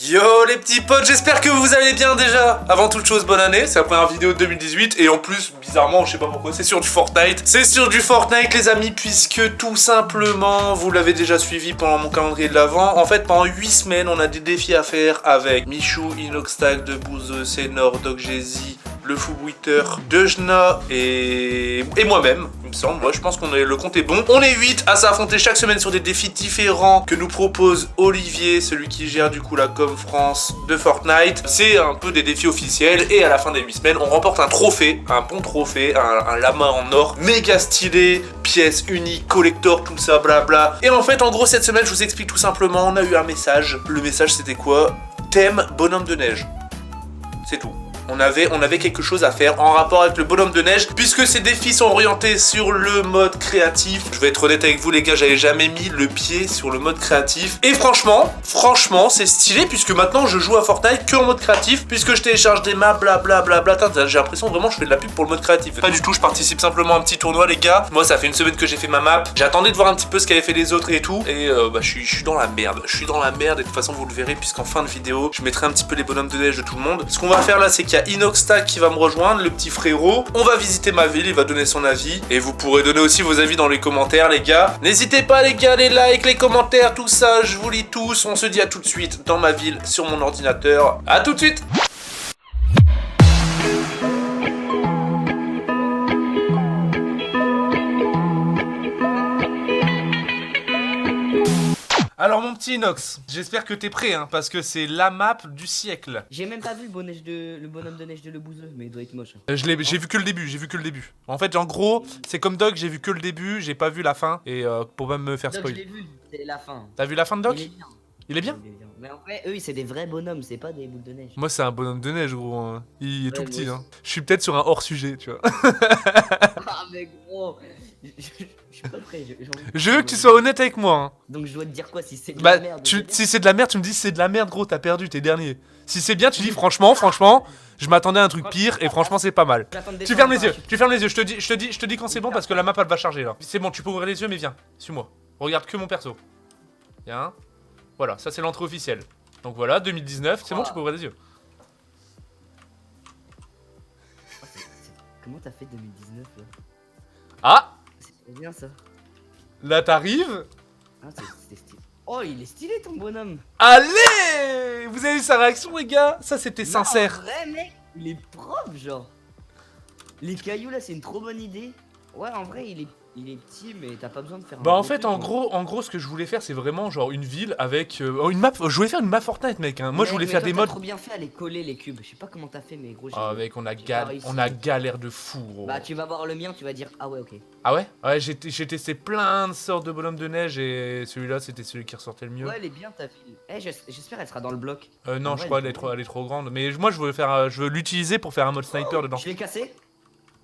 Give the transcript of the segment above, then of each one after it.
Yo les petits potes, j'espère que vous allez bien déjà. Avant toute chose, bonne année, c'est la première vidéo de 2018 et en plus, bizarrement, je sais pas pourquoi, c'est sur du Fortnite. C'est sur du Fortnite les amis, puisque tout simplement, vous l'avez déjà suivi pendant mon calendrier de l'avant. En fait, pendant 8 semaines, on a des défis à faire avec Michou, Inoxtag, Debouze, Senor, Dogjezi, le Foubwitter, Dejna et moi-même, il me semble. Moi, je pense qu'on est le compte est bon. On est 8 à s'affronter chaque semaine sur des défis différents que nous propose Olivier, celui qui gère du coup la com France de Fortnite. C'est un peu des défis officiels et à la fin des 8 semaines, on remporte un trophée, un bon trophée, un lama en or, méga stylé, pièces uniques, collector, tout ça, blabla. Et en fait, en gros, cette semaine, je vous explique tout simplement, on a eu un message. Le message, c'était quoi? Thème bonhomme de neige. C'est tout. On avait quelque chose à faire en rapport avec le bonhomme de neige, puisque ces défis sont orientés sur le mode créatif. Je vais être honnête avec vous les gars, j'avais jamais mis le pied sur le mode créatif. Et franchement, c'est stylé, puisque maintenant je joue à Fortnite que en mode créatif, puisque je télécharge des maps, blablabla. J'ai l'impression vraiment je fais de la pub pour le mode créatif. Pas du tout, je participe simplement à un petit tournoi les gars. Moi ça fait une semaine que j'ai fait ma map. J'attendais de voir un petit peu ce qu'avaient fait les autres et tout. Et je suis dans la merde. Je suis dans la merde et de toute façon vous le verrez, puisqu'en fin de vidéo, je mettrai un petit peu les bonhommes de neige de tout le monde. Ce qu'on va faire là, c'est qu'il y a Inoxtag qui va me rejoindre, le petit frérot. On va visiter ma ville, il va donner son avis. Et vous pourrez donner aussi vos avis dans les commentaires, les gars. N'hésitez pas, les gars, les likes, les commentaires, tout ça, je vous lis tous. On se dit à tout de suite dans ma ville, sur mon ordinateur. À tout de suite! Alors mon petit Inox, j'espère que t'es prêt, hein, parce que c'est la map du siècle. J'ai même pas vu le bonhomme de neige de Debouze, mais il doit être moche. J'ai vu que le début, En fait, en gros, c'est comme Doc, j'ai vu que le début, j'ai pas vu la fin, et pour même me faire Doc, spoil. je l'ai vu, c'est la fin. T'as vu la fin de Doc? Il est bien. Il est bien? Il est bien. Mais en vrai, eux, c'est des vrais bonhommes, c'est pas des boules de neige. Moi, c'est un bonhomme de neige, gros. Hein. Il est tout Ouais, petit, moi hein. Je suis peut-être sur un hors-sujet, tu vois. Ah, mais gros, je suis pas prêt. Je veux que tu sois honnête avec moi, hein. Donc, je dois te dire quoi si c'est de Bah, la merde? si c'est de la merde, tu me dis c'est de la merde, gros, t'as perdu, t'es dernier. Si c'est bien, tu dis franchement, je m'attendais à un truc pire, et franchement, c'est pas mal. Tu fermes les yeux, je te dis quand c'est bon parce que la map elle va charger là. C'est bon, tu peux ouvrir les yeux, mais viens, suis-moi. Regarde que mon perso. Viens. Voilà, ça c'est l'entrée officielle. Donc voilà, 2019, c'est bon, tu peux ouvrir les yeux. Comment t'as fait 2019 là? Ah, C'est bien ça. là t'arrives. Ah, c'était stylé. Oh, il est stylé ton bonhomme. Allez, vous avez vu sa réaction, les gars? Ça c'était Non, sincère. en vrai, mec, il est propre, genre. Les cailloux là, c'est une trop bonne idée. Ouais, en vrai, il est petit, mais t'as pas besoin de faire un Bah en gros fait truc, en gros ce que je voulais faire c'est vraiment genre une ville avec une map. Je voulais faire une map Fortnite mec hein. Moi je voulais faire toi, des t'as modes. trop bien fait à les coller les cubes. Je sais pas comment t'as fait, mais gros. Ah mec on a réussi. galère de fou gros. Bah tu vas voir le mien, tu vas dire ah ouais ok. Ah ouais? Ouais j'ai testé plein de sortes de bonhommes de neige et celui-là c'était celui qui ressortait le mieux. Ouais, elle est bien ta ville. Eh, j'espère elle sera dans le bloc. Non En je vrai, crois elle est trop grande. Mais moi je veux faire je veux l'utiliser pour faire un mode sniper dedans. Je l'ai cassé.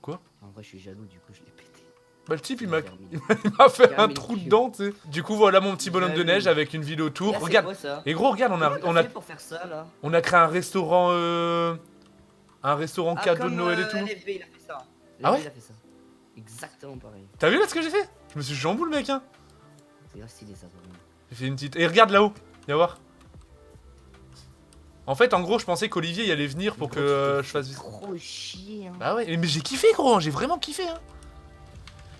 Quoi? En vrai, je suis jaloux, du coup je l'ai pété. Bah le type il m'a Terminé. fait un Termine trou cube. dedans tu sais. Du coup voilà mon petit bonhomme de neige avec une ville autour. Là, c'est Regarde. quoi, ça? Et gros regarde Comment on t'as a fait pour faire ça là. on a créé un restaurant cadeau de Comme, Noël et tout. LFB, il a fait ça. Ah ouais? LFB, il a fait ça. Exactement pareil. T'as vu là ce que j'ai fait? Je me suis chamboule mec hein. C'est grave stylé ça vraiment. J'ai fait une petite... Et regarde là-haut. Viens voir. En fait en gros je pensais qu'Olivier y allait venir pour que je fasse... Trop chier hein. Bah ouais mais j'ai kiffé gros hein. J'ai vraiment kiffé hein.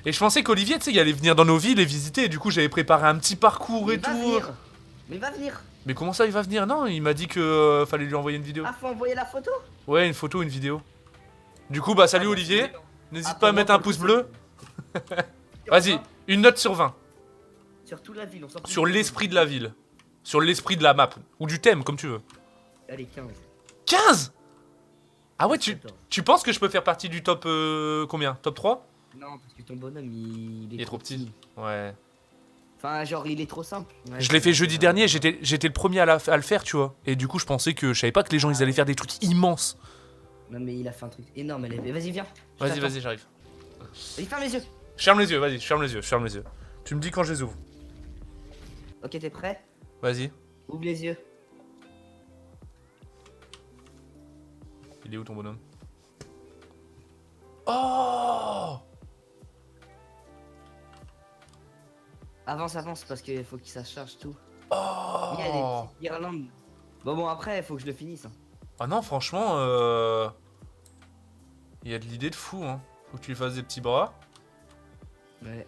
Et je pensais qu'Olivier tu sais il allait venir dans nos villes et visiter. Et du coup j'avais préparé un petit parcours Mais et va tout. venir. Mais va venir. Mais comment ça il va venir? Non il m'a dit que fallait lui envoyer une vidéo. Ah, faut envoyer la photo. Ouais une photo, une vidéo. Du coup bah salut Olivier. N'hésite Ah, pas à pour mettre moi, un pour pouce le bleu. Vas-y, une note sur 20. Sur toute la ville, on s'en fout. Sur l'esprit de la ville. Sur l'esprit de la map. Ou du thème comme tu veux. Allez, 15. 15. Ah ouais, 14. tu penses que je peux faire partie du top combien? Top 3? Non, parce que ton bonhomme, il est trop petit. Ouais. Enfin, genre, il est trop simple. Ouais, Je l'ai fait jeudi dernier, j'étais le premier à le faire, tu vois. Et du coup, je pensais que je savais pas que les gens ils allaient faire des trucs immenses. Non, mais il a fait un truc énorme, LFB. Vas-y, viens. Je Vas-y, t'attends. vas-y, j'arrive. Vas-y, ferme les yeux. Je ferme les yeux, vas-y, je ferme les yeux, je ferme les yeux. Tu me dis quand je les ouvre. Ok, t'es prêt? Vas-y. Ouvre les yeux. Il est où ton bonhomme? Oh! Avance, avance, parce qu'il faut que ça charge tout. Oh! Il y a des petites guirlandes. Bon, après, il faut que je le finisse. Hein. Ah non, franchement, il y a de l'idée de fou, hein. Faut que tu lui fasses des petits bras. Ouais.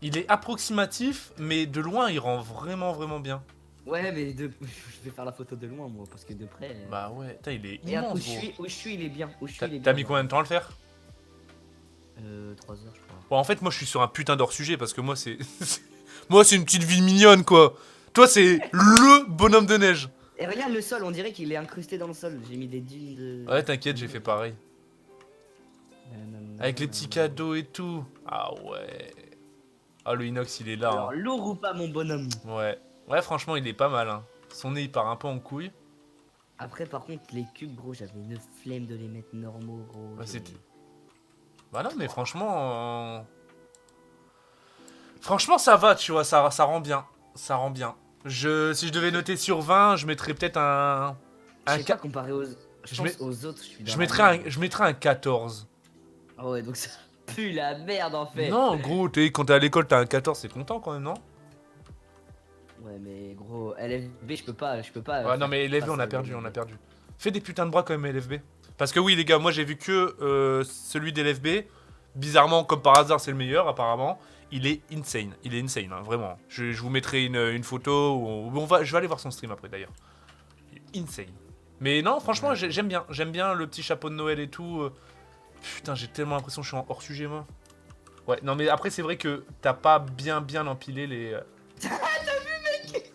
Il est approximatif, mais de loin, il rend vraiment bien. Ouais, mais je vais faire la photo de loin, moi, parce que de près. Bah ouais, putain, il est Et immense, où gros. je suis, il est bien. Où je suis, il est T'as bien. mis combien de temps à le faire? 3 heures, je crois. Bon, en fait, moi, je suis sur un putain d'hors sujet parce que moi, c'est. Moi, c'est une petite ville mignonne, quoi. Toi, c'est le bonhomme de neige. Et regarde le sol, on dirait qu'il est incrusté dans le sol. J'ai mis des dunes de. Ouais, t'inquiète, j'ai fait pareil. Avec les petits cadeaux et tout. Ah ouais. Ah, le inox, il est là. Alors, Hein. lourd ou pas, mon bonhomme? Ouais. Ouais, franchement, il est pas mal. Hein. Son nez, il part un peu en couille. Après, par contre, les cubes, gros, j'avais une flemme de les mettre normaux, gros. Ouais, c'était. Bah non, mais franchement. Franchement, ça va, tu vois, ça rend bien. Ça rend bien. Si je devais noter sur 20, je mettrais peut-être un. Je sais pas, comparé aux. Je aux autres, je suis dans Je la mettrais, merde. je mettrais un 14. Ah ouais, donc ça pue la merde en fait. Non, gros, quand t'es à l'école, t'as un 14, c'est content quand même, non? Ouais, mais gros, LFB, je peux pas. Ouais, non, mais LFB, on a perdu, on a perdu. Fais des putains de bras quand même, LFB. Parce que oui, les gars, moi j'ai vu que celui d'LFB. Bizarrement, comme par hasard, c'est le meilleur, apparemment. Il est insane. Il est insane, hein, vraiment. Je vous mettrai une photo. Je vais aller voir son stream après, d'ailleurs. Il est insane. Mais non, franchement, j'aime bien. J'aime bien le petit chapeau de Noël et tout. Putain, j'ai tellement l'impression que je suis en hors sujet, moi. Ouais, non, mais après, c'est vrai que t'as pas bien empilé les. T'as vu, mec?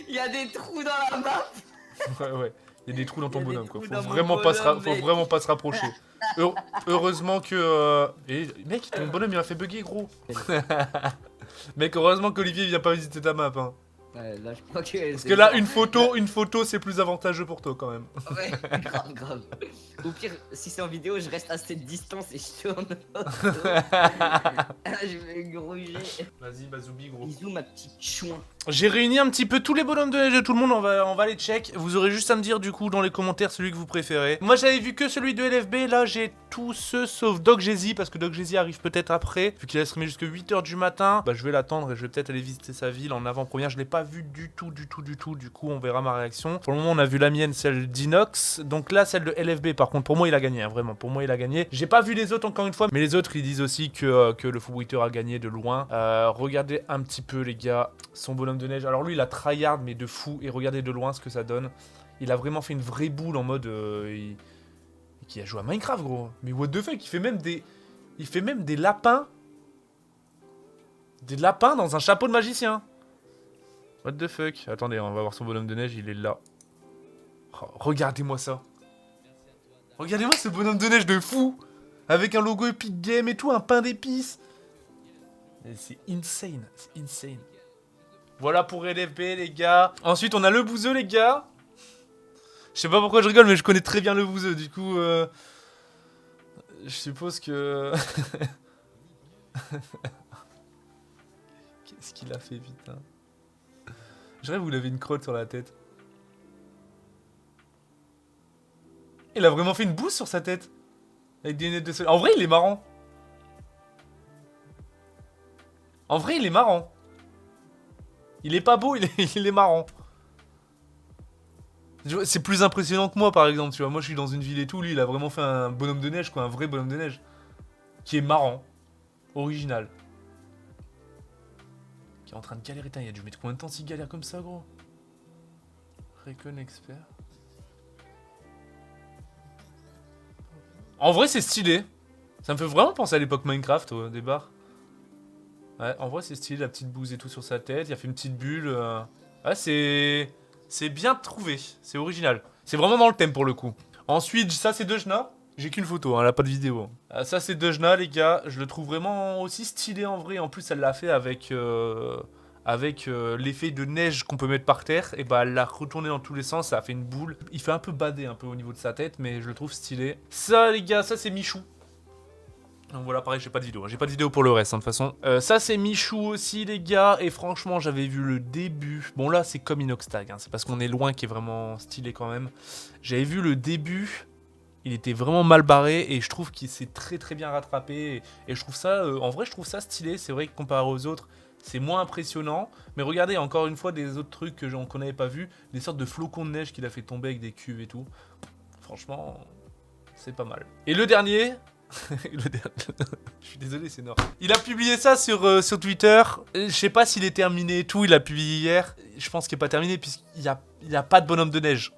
Il y a des trous dans la map. Ouais. Il y a des trous dans ton Il y a des bonhomme, quoi. trous Faut dans mon vraiment, bonhomme, faut mec. vraiment pas se rapprocher. Heureusement que. Et, mec, ton bonhomme, il m'a fait bugger, gros. Mec, heureusement qu'Olivier vient pas visiter ta map, hein. Ouais, là, je crois que. Parce que là, une photo, c'est plus avantageux pour toi, quand même. Ouais, grave. Au pire, si c'est en vidéo, je reste à cette distance et je tourne. Je vais gruger. Vas-y, Bazoubi, gros. Bisous, ma petite chouin. J'ai réuni un petit peu tous les bonhommes de neige de tout le monde, on va les check. Vous aurez juste à me dire du coup dans les commentaires celui que vous préférez. Moi j'avais vu que celui de LFB, là j'ai tous ceux sauf Doc Jay-Z, parce que Doc Jay-Z arrive peut-être après. Vu qu'il a streamé jusqu'à 8h du matin, bah je vais l'attendre et je vais peut-être aller visiter sa ville en avant-première. Je l'ai pas vu du tout, du coup on verra ma réaction. Pour le moment on a vu la mienne, celle d'Inox. Donc là celle de LFB par contre, pour moi il a gagné, hein, vraiment, pour moi il a gagné. J'ai pas vu les autres encore une fois, mais les autres ils disent aussi que le Fullbrighter a gagné de loin. Regardez un petit peu les gars, son bonhomme de neige. Alors lui il a tryhard mais de fou, et regardez de loin ce que ça donne. Il a vraiment fait une vraie boule en mode qui a joué à Minecraft, gros. Mais what the fuck, il fait même des lapins. Des lapins dans un chapeau de magicien. What the fuck. Attendez, on va voir son bonhomme de neige, il est là. Oh, regardez-moi ça. Regardez-moi ce bonhomme de neige de fou. Avec un logo Epic Game et tout, un pain d'épices. C'est insane, c'est insane. Voilà pour LFB, les gars. Ensuite, on a le bouseux, les gars. Je sais pas pourquoi je rigole, mais je connais très bien le bouseux. Du coup, je suppose que... Qu'est-ce qu'il a fait, putain. Je rêve que vous avez une crotte sur la tête. Il a vraiment fait une bouse sur sa tête. Avec des lunettes de soleil. En vrai, il est marrant. En vrai, il est marrant. Il est pas beau, il est marrant. C'est plus impressionnant que moi, par exemple, tu vois. Moi, je suis dans une ville et tout. Lui, il a vraiment fait un bonhomme de neige, quoi. Un vrai bonhomme de neige. Qui est marrant. Original. Qui est en train de galérer. Il a dû mettre combien de temps s'il galère comme ça, gros? Recon expert. En vrai, c'est stylé. Ça me fait vraiment penser à l'époque Minecraft, au départ. Ouais, en vrai, c'est stylé, la petite bouse et tout sur sa tête. Il a fait une petite bulle. Ouais, c'est bien trouvé. C'est original. C'est vraiment dans le thème pour le coup. Ensuite, ça, c'est Dejna. J'ai qu'une photo, hein, elle a pas de vidéo. Ça, c'est Dejna, les gars. Je le trouve vraiment aussi stylé en vrai. En plus, elle l'a fait avec l'effet de neige qu'on peut mettre par terre. Et bah, elle l'a retourné dans tous les sens. Ça a fait une boule. Il fait un peu badé un peu au niveau de sa tête, mais je le trouve stylé. Ça, les gars, ça, c'est Michou. Donc voilà, pareil, j'ai pas de vidéo. J'ai pas de vidéo pour le reste, hein, de toute façon. Ça, c'est Michou aussi, les gars. Et franchement, j'avais vu le début. Bon, là, c'est comme Inoxtag. Hein, c'est parce qu'on est loin qui est vraiment stylé quand même. J'avais vu le début. Il était vraiment mal barré. Et je trouve qu'il s'est très très bien rattrapé. Et je trouve ça, en vrai, je trouve ça stylé. C'est vrai que comparé aux autres, C'est moins impressionnant. Mais regardez, encore une fois, des autres trucs qu'on n'avait pas vu. Des sortes de flocons de neige qu'il a fait tomber avec des cuves et tout. Franchement, c'est pas mal. Et le dernier... le dernier... Je suis désolé, c'est Nord. Il a publié ça sur Twitter. Je sais pas s'il est terminé et tout. Il a publié hier. Je pense qu'il est pas terminé puisqu'il y a pas de bonhomme de neige.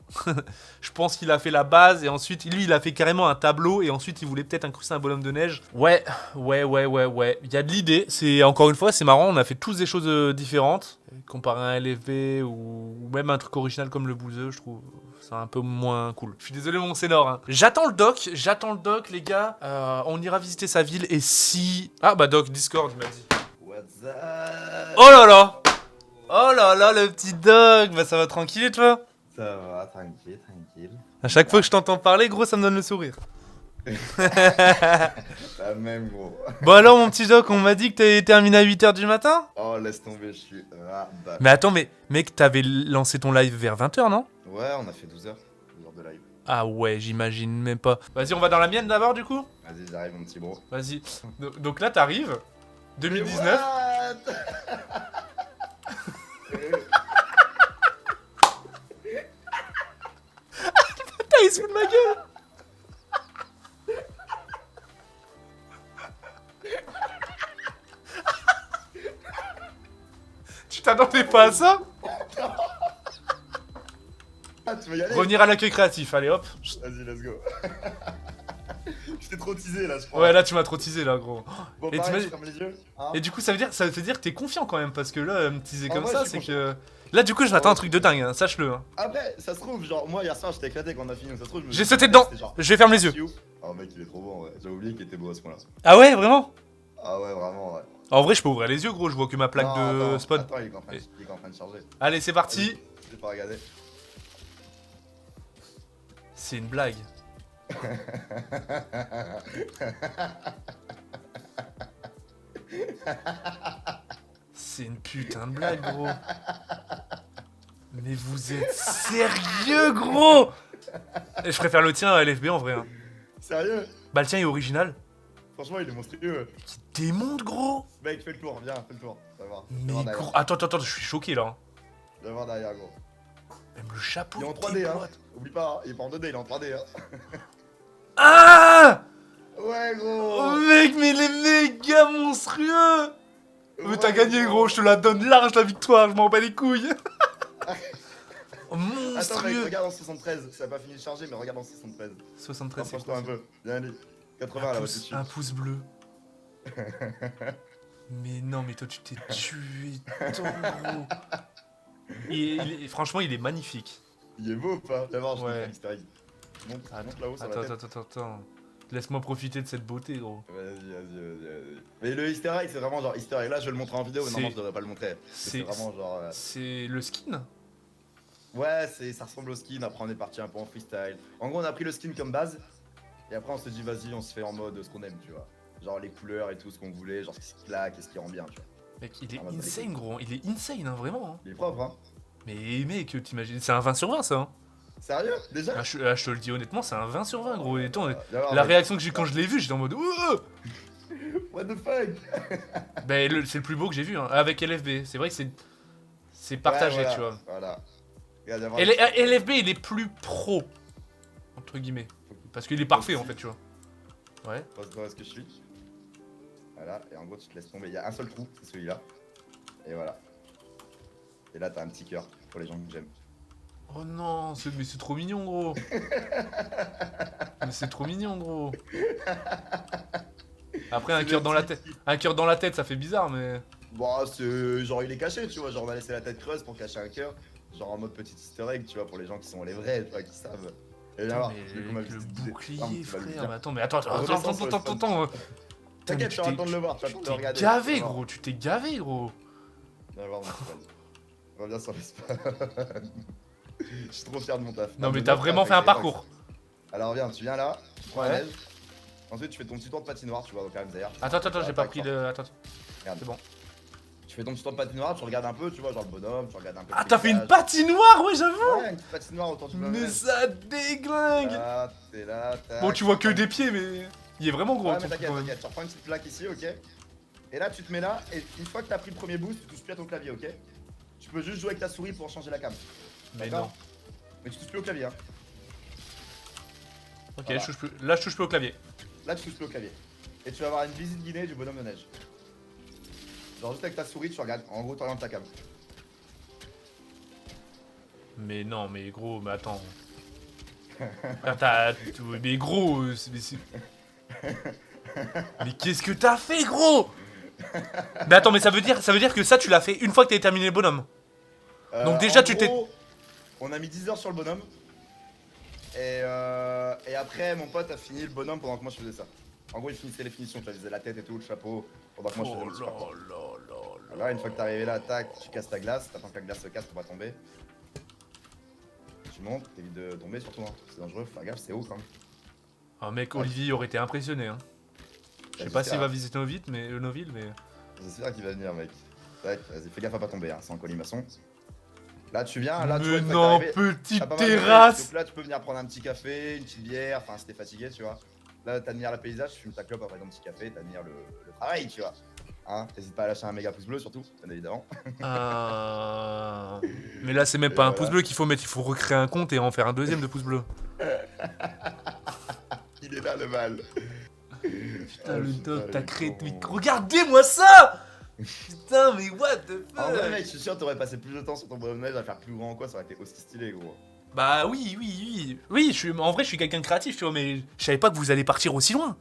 Je pense qu'il a fait la base et ensuite, lui, il a fait carrément un tableau et ensuite, il voulait peut-être incruster un bonhomme de neige. Ouais. Il y a de l'idée. C'est encore une fois, c'est marrant. On a fait tous des choses différentes. Comparé à un LFB ou même un truc original comme le bouseux, je trouve c'est un peu moins cool. Je suis désolé, mon Sénor. Hein. J'attends le doc, les gars. On ira visiter sa ville et si... Ah bah doc, Discord, il m'a dit. What's up? Oh là là! Oh là là, le petit doc. Bah ça va tranquille et toi? Ça va, tranquille, tranquille. À chaque fois que je t'entends parler, gros, ça me donne le sourire. La même, gros. Bon alors, mon petit doc, on m'a dit que t'avais terminé à 8h du matin? Oh, laisse tomber, je suis rabat. Mais attends, mais mec, t'avais lancé ton live vers 20h, non? Ouais, on a fait 12 heures de live. Ah ouais, j'imagine même pas. Vas-y, on va dans la mienne d'abord, du coup? Vas-y, j'arrive, mon petit bro. Vas-y. Donc là, t'arrives. 2019. Putain, il se fout de ma gueule. Tu t'attendais pas à ça? Ah, tu veux y aller? Revenir à l'accueil créatif, allez hop. Vas-y, let's go. Je t'ai trop teasé là, je crois. Ouais, là tu m'as trop teasé là, gros. Bon, Et pareil, t'imagines- je ferme les yeux. Hein. Et du coup, ça veut dire que t'es confiant quand même, parce que là, me teaser Ah, comme ouais, ça, je c'est suis que. Là, du coup, je m'attends à un ouais, truc de dingue, hein, sache-le. Hein. Après, ça se trouve, genre, moi hier soir j'étais éclaté quand on a fini, donc ça se trouve, je me J'ai suis sauté dit, dedans. c'était genre, Je vais fermer les yeux. Chiou. Oh, mec, il est trop bon, ouais. J'avais oublié qu'il était beau à ce point-là. Ah ouais, vraiment? Ah, ouais, vraiment, ouais. En vrai, je peux ouvrir les yeux, gros, je vois que ma plaque Non, de attends, spawn. Attends, il est en train de charger. Allez, c'est parti. J'ai pas regardé. C'est une blague. C'est une putain de blague, gros. Mais vous êtes sérieux, gros? Et je préfère le tien à LFB en vrai. Hein. Sérieux? Bah, le tien est original. Franchement, il est monstrueux. Qui démonte, gros. Mec, fais le tour, viens, fais le tour. Tu vas voir. Tu vas Mais voir derrière. gros. Attends, je suis choqué là. Hein. Tu vas voir derrière, gros. Même le chapeau. Il est en de 3D, tes hein. potes. Oublie pas, hein, il est pas en 2D, il est en 3D, hein. Ah! Ouais, Oh, gros. mec, mais il est méga monstrueux. Mais Ouais, t'as gagné, gros, je te la donne large la victoire, je m'en bats les couilles. Oh, Attends, mec, monstrueux. regarde en 73. Ça a pas fini de charger, mais regarde en 73. 73, c'est Rapproche-toi quoi un peu. Viens, allez. 80 un là, pouce, dessus. un pouce bleu. Mais non, mais toi, tu t'es tué tant, gros. Franchement, il est magnifique. Il est beau ou pas? Viens voir, je Ouais. te fais l'easter egg. Monte là-haut sur la tête. Attends. Laisse-moi profiter de cette beauté, gros. Vas-y. Mais le easter egg, c'est vraiment genre easter egg. Là, je vais le montrer en vidéo, mais C'est- normalement, je devrais pas le montrer. C'est vraiment genre. C'est le skin? Ouais, ça ressemble au skin. Après, on est parti un peu en freestyle. En gros, on a pris le skin comme base. Et après, on s'est dit, vas-y, on se fait en mode ce qu'on aime, tu vois. Genre les couleurs et tout, ce qu'on voulait, genre ce qui claque et ce qui rend bien, tu vois. Mec, il est Ah, bah, insane, gros. Il est insane, hein, vraiment. Hein. Il est propre, hein. Mais mec, t'imagines, c'est un 20 sur 20, ça. Hein. Sérieux? Déjà? Je te le dis honnêtement, c'est un 20 sur 20, gros. Et toi, Viens voir, la mec. réaction que j'ai eu quand je l'ai vu, j'étais en mode Ouh. What the fuck? Ben, c'est le plus beau que j'ai vu, hein, avec LFB. C'est vrai que c'est partagé, Ouais, voilà, tu vois. Voilà. Regarde, viens voir. Et LFB, il est plus pro, entre guillemets. Parce qu'il est parfait, en fait, tu vois. Ouais. Passe-toi où est-ce que je suis. Voilà, et en gros, tu te laisses tomber. Il y a un seul trou, c'est celui-là. Et voilà. Et là, t'as un petit cœur pour les gens que j'aime. Oh non, mais c'est trop mignon, gros. Mais c'est trop mignon, gros. Après, un C'est cœur le dans la petit- tête. Un cœur dans la tête, ça fait bizarre, mais. Bon, c'est genre, il est caché, tu vois. Genre, on a laissé la tête creuse pour cacher un cœur. Genre en mode petit easter egg, tu vois, pour les gens qui sont les vrais, tu vois, qui savent. Et viens voir. Mais vu qu'on m'a avec le visité- Ah, bouclier, tu vas le frère. dire. Mais attends, mais attends. Redescends sur le Attends. T'inquiète, tu tu vas attendre de le voir, tu vas Tu attendre de t'es le regarder. gavé, Viens voir. gros. Tu t'es gavé, gros. Viens voir mon spawn. Reviens sur le spawn. Je suis trop fier de mon taf. Non, mais de t'as notre vraiment taf fait un avec les parcours. box. Alors viens, tu viens là, tu prends la Ouais. neige. Ensuite, tu fais ton petit tour de patinoire, tu vois, au calme d'ailleurs. Attends, j'ai pas pris le. Attends. Regarde. C'est bon. Tu fais ton petit tour de patinoire, tu regardes un peu, tu vois, genre le bonhomme, tu regardes un peu. Ah, le t'as fait une paysage. patinoire, ouais, j'avoue. Ouais, une petite patinoire autour du Mais bonhomme. ça déglingue. Là, t'es là, tac. Bon, tu vois que des pieds, mais. Il est vraiment gros. Ouais, ton mais truc, quand même. t'inquiète, tu reprends une petite plaque ici, ok. Et là, tu te mets là, et une fois que t'as pris le premier boost, tu touches plus à ton clavier, ok? Tu peux juste jouer avec ta souris pour changer la cam. Mais D'accord non. Mais tu touches plus au clavier, hein. Ok, Voilà. je touche plus. Là, je touche plus au clavier. Là, tu touches plus au clavier. Et tu vas avoir une visite guidée du bonhomme de neige. Genre, juste avec ta souris, tu regardes. En gros, t'orientes ta cam. Mais non, mais gros, mais attends. Frère, mais gros, mais qu'est-ce que t'as fait, gros? Mais attends, mais ça veut dire que ça, tu l'as fait une fois que t'avais terminé le bonhomme. Donc déjà, En tu t'es... gros, on a mis 10 heures sur le bonhomme. Et après, mon pote a fini le bonhomme pendant que moi je faisais ça. En gros, il finissait les finitions, tu vois, il faisait la tête et tout, le chapeau, pendant que moi je faisais le petit parcours. Là, une fois que t'es arrivé là, tac, tu casses ta glace, t'attends que la glace se casse pour pas tomber. Tu montes, t'évites de tomber surtout, hein. C'est dangereux, faut faire gaffe, c'est haut quand même. Un mec, Olivier, aurait été impressionné, hein. Je sais pas s'il va visiter nos villes, mais... J'espère qu'il va venir, mec. Tac, vas-y, fais gaffe à pas tomber, hein, c'est en colimaçon. Là, tu viens, là, tu vois, Mais une fois non, que t'es arrivé, petite t'as pas mal de terrasse. Donc là, tu peux venir prendre un petit café, une petite bière, enfin, si t'es fatigué, tu vois. Là, t'admires le paysage, tu fumes ta clope après ton petit café, t'admires le travail, tu vois. Hein, t'hésites pas à lâcher un méga pouce bleu, surtout, bien évidemment. Mais là, c'est même pas un Voilà. pouce bleu qu'il faut mettre, il faut recréer un compte et en faire un deuxième de pouce bleu. Il est là, le mal. Putain, le putain, dog, t'as les créé... cons. Mais regardez-moi ça. Putain, mais what the En vrai, fuck. mec, je suis sûr que t'aurais passé plus de temps sur ton bonhomme de neige à faire plus grand ou quoi, ça aurait été aussi stylé, gros. Bah oui. Oui, en vrai, je suis quelqu'un de créatif, tu vois, mais je savais pas que vous allez partir aussi loin.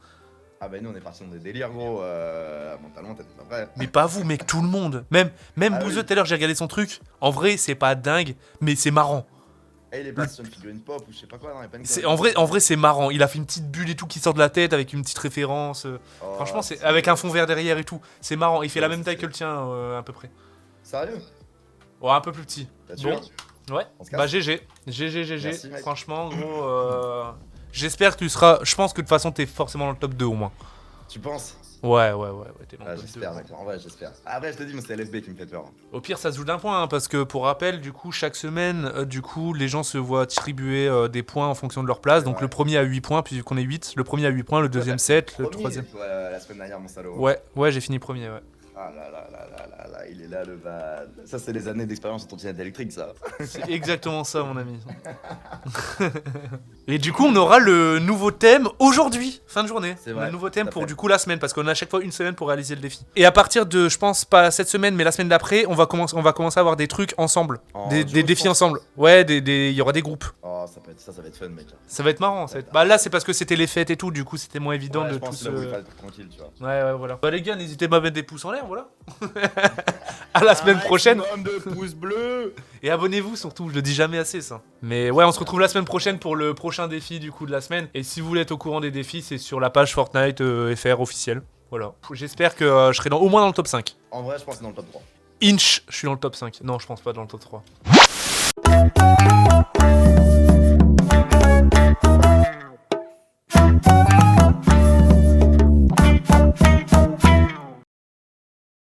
Ah bah nous on est parti dans des délires gros, mentalement t'es pas prêt. Mais pas vous, mec, tout le monde. Même Ah Bouzeux, oui. tout à l'heure, j'ai regardé son truc. En vrai, c'est pas dingue, mais c'est marrant. Et il est passé sur une figurine pop ou je sais pas quoi, non, il y a pas une En vrai, c'est marrant. Il a fait une petite bulle et tout qui sort de la tête avec une petite référence. Oh, Franchement, c'est avec un fond vert derrière et tout. C'est marrant. Il fait la Ouais, même taille c'est- que le tien, à peu près. Sérieux? Ouais, un peu plus petit. T'as sûr? Ouais. On se casse. Bah GG. Merci, mec. Franchement, gros. J'espère que tu seras. Je pense que de toute façon, t'es forcément dans le top 2 au moins. Tu penses? Ouais, t'es dans Ah le top 2. j'espère mec, en vrai j'espère. Après je te dis moi c'est LFB qui me fait peur. Au pire, ça se joue d'un point, hein, parce que pour rappel, du coup, chaque semaine, les gens se voient distribuer des points en fonction de leur place. C'est Donc vrai. le premier a 8 points, puis qu'on est 8, le premier a 8 points, le deuxième 7, le Premier, troisième. toi, la semaine dernière mon salaud. Ouais, j'ai fini premier, ouais. Ah là, il est là le bad. Ça c'est les années d'expérience sur trottinette électrique ça. C'est exactement ça, mon ami. Et du coup, on aura le nouveau thème aujourd'hui, fin de journée. C'est On a vrai, le nouveau thème tout à pour fait. du coup la semaine, parce qu'on a à chaque fois une semaine pour réaliser le défi. Et à partir de, je pense pas cette semaine, mais la semaine d'après, on va commencer à avoir des trucs ensemble, En des duo, je défis pense. ensemble. Ouais, il y aura des groupes. Oh ça va être fun mec. Ça va être marrant. Bah là, c'est parce que c'était les fêtes et tout, du coup, c'était moins évident Ouais, de je pense tous. que là où il fallait être tranquille tu vois. Ouais, voilà. Bah les gars, n'hésitez pas à mettre des pouces en l'air, voilà. À la semaine prochaine. Un de pouces bleus. Et abonnez-vous surtout, je le dis jamais assez ça. Mais ouais, on se retrouve la semaine prochaine pour le prochain défi du coup de la semaine. Et si vous voulez être au courant des défis, c'est sur la page Fortnite FR officielle. Voilà. J'espère que je serai au moins dans le top 5. En vrai je pense que c'est dans le top 3. Inch, je suis dans le top 5. Non, je pense pas dans le top 3.